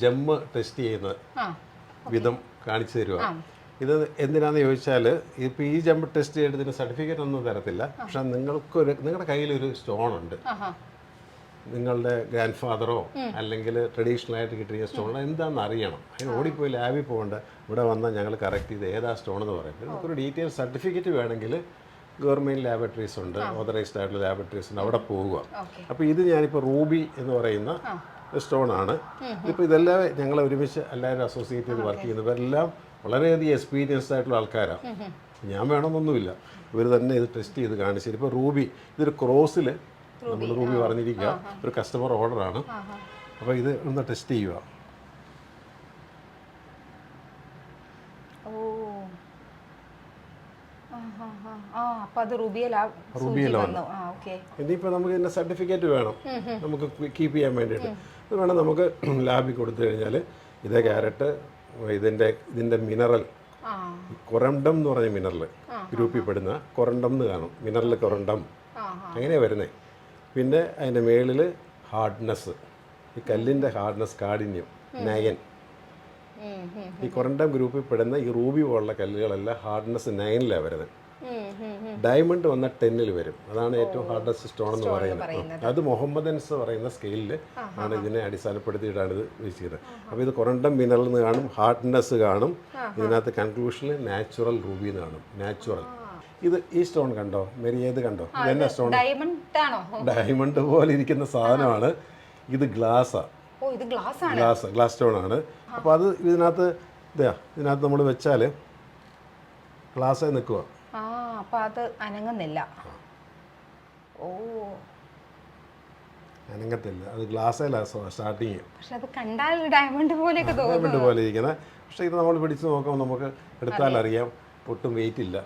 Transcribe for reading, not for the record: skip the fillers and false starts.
ജമ്മ് test ചെയ്യുന്ന വിധം കാണിച്ചു തരുക. ഇത് എന്തിനാണെന്ന് ചോദിച്ചാൽ ഇപ്പോൾ ഈ ജമ്പ് ടെസ്റ്റ് ചെയ്തതിന് സർട്ടിഫിക്കറ്റ് ഒന്നും തരത്തില്ല. പക്ഷെ നിങ്ങളുടെ കയ്യിലൊരു സ്റ്റോൺ ഉണ്ട്, നിങ്ങളുടെ ഗ്രാൻഡ് ഫാദറോ അല്ലെങ്കിൽ ട്രഡീഷണൽ ആയിട്ട് കിട്ടിയ സ്റ്റോൺ എന്താണെന്ന് അറിയണം. അതിന് ഓടിപ്പോയി ലാബിൽ പോകേണ്ട, ഇവിടെ വന്നാൽ ഞങ്ങൾ കറക്റ്റ് ചെയ്ത് ഏതാ സ്റ്റോൺ എന്ന് പറയും. നമുക്കൊരു ഡീറ്റെയിൽ സർട്ടിഫിക്കറ്റ് വേണമെങ്കിൽ ഗവൺമെൻറ് ലാബറട്ടറീസ് ഉണ്ട്, ഓതറൈസ്ഡ് ആയിട്ടുള്ള ലാബറട്ടറീസ് ഉണ്ട്, അവിടെ പോവുക. അപ്പോൾ ഇത് ഞാനിപ്പോൾ റൂബി എന്ന് പറയുന്ന സ്റ്റോൺ ആണ്. ഇപ്പോൾ ഇതെല്ലാം ഞങ്ങൾ ഒരുമിച്ച് എല്ലാവരും അസോസിയേറ്റ് ചെയ്ത് വർക്ക് ചെയ്യുന്നത് എല്ലാം വളരെയധികം എക്സ്പീരിയൻസ്ഡ് ആയിട്ടുള്ള ആൾക്കാരാണ്. ഞാൻ വേണമെന്നൊന്നുമില്ല, ഇവർ തന്നെ ഇത് ടെസ്റ്റ് ചെയ്ത് കാണിച്ചു. ഇപ്പോൾ റൂബി ഇതൊരു ക്രോസിൽ നമ്മൾ റൂബി പറഞ്ഞിരിക്കുക, ഒരു കസ്റ്റമർ ഓർഡറാണ്. അപ്പോൾ ഇത് ഒന്ന് ടെസ്റ്റ് ചെയ്യുക. ഇനിയിപ്പോൾ നമുക്ക് ഇതിൻ്റെ സർട്ടിഫിക്കറ്റ് വേണം, നമുക്ക് കീപ്പ് ചെയ്യാൻ വേണ്ടിയിട്ട്. ഇത് വേണം നമുക്ക് ലാബിൽ കൊടുത്തു കഴിഞ്ഞാൽ ഇതേ ക്യാരറ്റ് ഇതിൻ്റെ മിനറൽ കൊറണ്ടം എന്ന് പറഞ്ഞ മിനറൽ ഗ്രൂപ്പിൽ പെടുന്ന കൊറണ്ടം എന്ന് കാണും. മിനറൽ കൊറണ്ടം അങ്ങനെയാണ് വരുന്നത്. പിന്നെ അതിൻ്റെ മേളിൽ ഹാർഡ്നെസ്, ഈ കല്ലിൻ്റെ ഹാർഡ്നെസ്, കാഠിന്യം, നയൻ. ഈ കൊറണ്ടം ഗ്രൂപ്പിൽ പെടുന്ന ഈ റൂബി പോലുള്ള കല്ലുകളെല്ലാം ഹാർഡ്നെസ് 9-ലാണ് വരുന്നത്. ഡയമണ്ട് വന്ന 10-ൽ വരും. അതാണ് ഏറ്റവും ഹാർഡസ്റ്റ് സ്റ്റോൺ എന്ന് പറയുന്നത്. അത് മുഹമ്മദൻസ് പറയുന്ന സ്കെയിലിൽ ആണ് ഇതിനെ അടിസ്ഥാനപ്പെടുത്തിയിട്ടാണ് ഇത് വെച്ചിരുന്നത്. അപ്പോൾ ഇത് കൊറണ്ടം മിനറൽ എന്ന് കാണും, ഹാർഡ്നെസ് കാണും, ഇതിനകത്ത് കൺക്ലൂഷനിൽ നാച്ചുറൽ റൂബി എന്ന് കാണും. നാച്ചുറൽ. ഇത് ഈ സ്റ്റോൺ കണ്ടോ മെരി, ഏത് കണ്ടോ? ഇതെന്നാ സ്റ്റോൺ? ഡയമണ്ട് പോലെ ഇരിക്കുന്ന സാധനമാണ്. ഇത് ഗ്ലാസ്സാണ്, ഗ്ലാസ് സ്റ്റോൺ ആണ്. അപ്പോൾ അത് ഇതിനകത്ത് നമ്മൾ വെച്ചാൽ ഗ്ലാസ്സായി നിൽക്കുക. അപ്പോൾ അത് അനങ്ങുന്നില്ല. അനങ്ങത്തില്ല, അത് ഗ്ലാസ്സിലാണ് സ്റ്റാർട്ടിങ്. പക്ഷെ അത് കണ്ടാൽ ഡയമണ്ട് പോലെയൊക്കെ തോന്നും, ഡയമണ്ട് പോലെ ഇരിക്കുന്നത്. പക്ഷേ ഇത് നമ്മൾ പിടിച്ച് നോക്കുമ്പോൾ നമുക്ക് എടുത്താൽ അറിയാം, ഒട്ടും വെയിറ്റ് ഇല്ല.